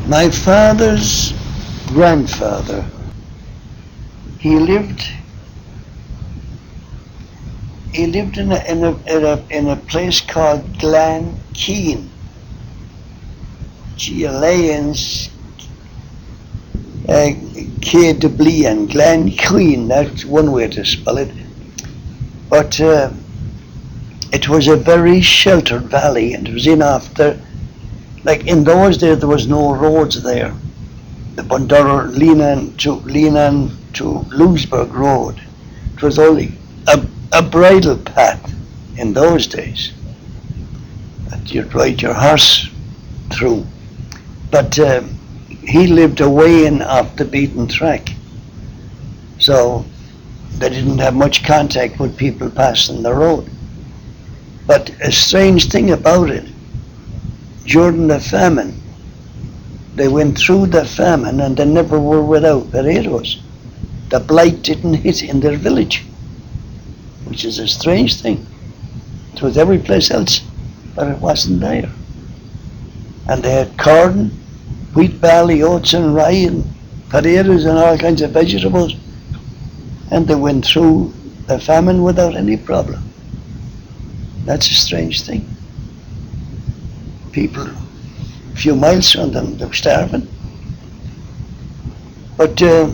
My father's grandfather, he lived in a place called Glen Keen. Gleann Caoin, Glen Keen, that's one way to spell it. But it was a very sheltered valley, and it was in after, like in those days there was no roads there. The Bundurra, Leanan to Louisburg Road, it was only a bridle path in those days that you'd ride your horse through. But he lived away in off the beaten track, so they didn't have much contact with people passing the road. But a strange thing about it, during the famine, they went through the famine and they never were without potatoes. The blight didn't hit in their village, which is a strange thing. It was every place else, but it wasn't there. And they had corn, wheat, barley, oats and rye and potatoes and all kinds of vegetables. And they went through the famine without any problem. That's a strange thing. People, a few miles from them, they were starving. But they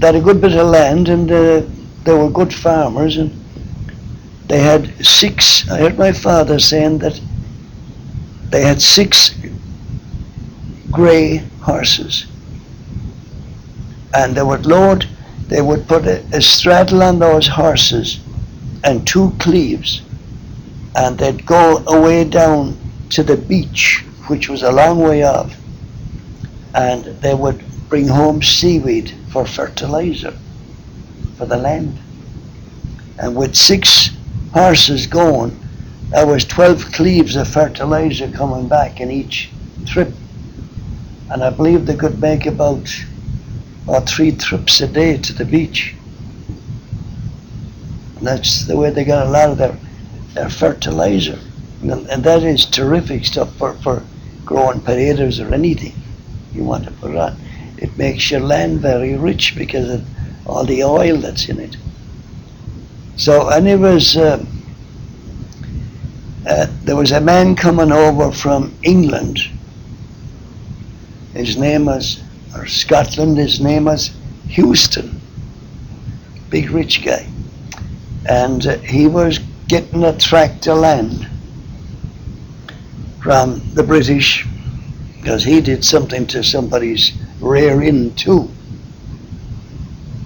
had a good bit of land, and they were good farmers, and they had I heard my father saying that they had 6 grey horses, and they would put a straddle on those horses and 2 cleaves, and they'd go away down to the beach, which was a long way off, and they would bring home seaweed for fertilizer for the land. And with 6 horses going, there was 12 cleaves of fertilizer coming back in each trip. And I believe they could make about 3 trips a day to the beach. And that's the way they got a lot of their fertilizer. And that is terrific stuff for growing potatoes or anything you want to put on. It makes your land very rich because of all the oil that's in it. So, and there was a man coming over from England. His name was, or Scotland, his name was Houston. Big rich guy. And he was getting a tract of land from the British, because he did something to somebody's rear end too.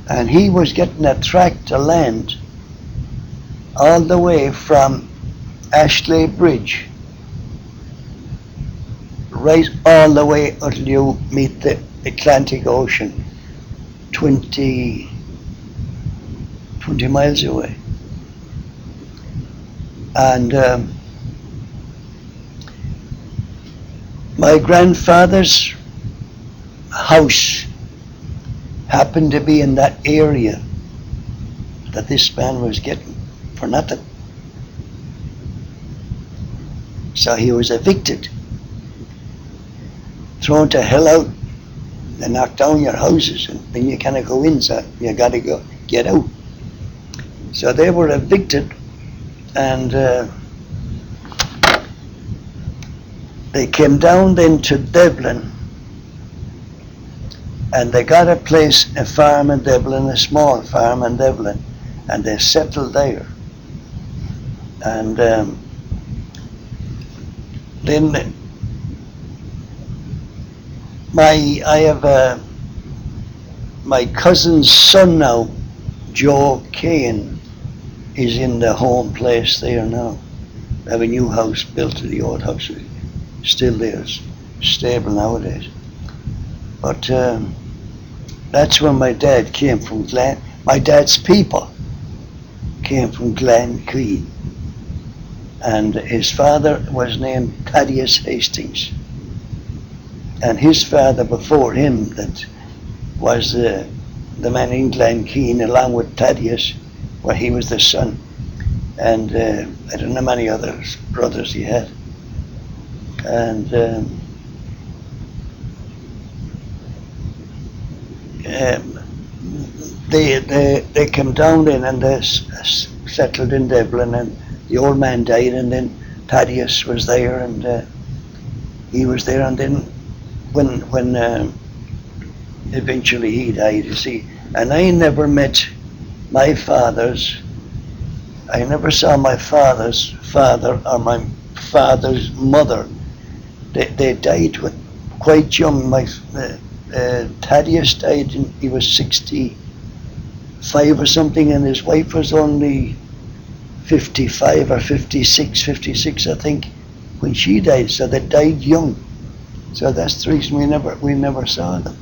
And he was getting a tract of land all the way from Ashley Bridge, right all the way until you meet the Atlantic Ocean, 20 miles away. And my grandfather's house happened to be in that area that this man was getting for nothing. So he was evicted, thrown to hell out. They knock down your houses and then you cannot go in, so you got to get out. So they were evicted, and they came down then to Devlin, and they got a farm in Devlin, a small farm in Devlin, and they settled there. And then my cousin's son now, Joe Cain, is in the home place there now. They have a new house built to the old house. Still there, it's stable nowadays. But that's where my dad came from. My dad's people came from Glen Keen, and his father was named Thadeus Hastings, and his father before him, that was the man in Glen Keen, along with Thadeus, where he was the son, and I don't know many other brothers he had. And they came down then and they settled in Devlin, and the old man died, and then Thadeus was there, and he was there, and then when eventually he died, you see, and I never met my father's. I never saw my father's father or my father's mother. They died quite young. Thadeus died, he was 65 or something, and his wife was only 55 or 56, I think, when she died. So they died young. So that's the reason we never saw them.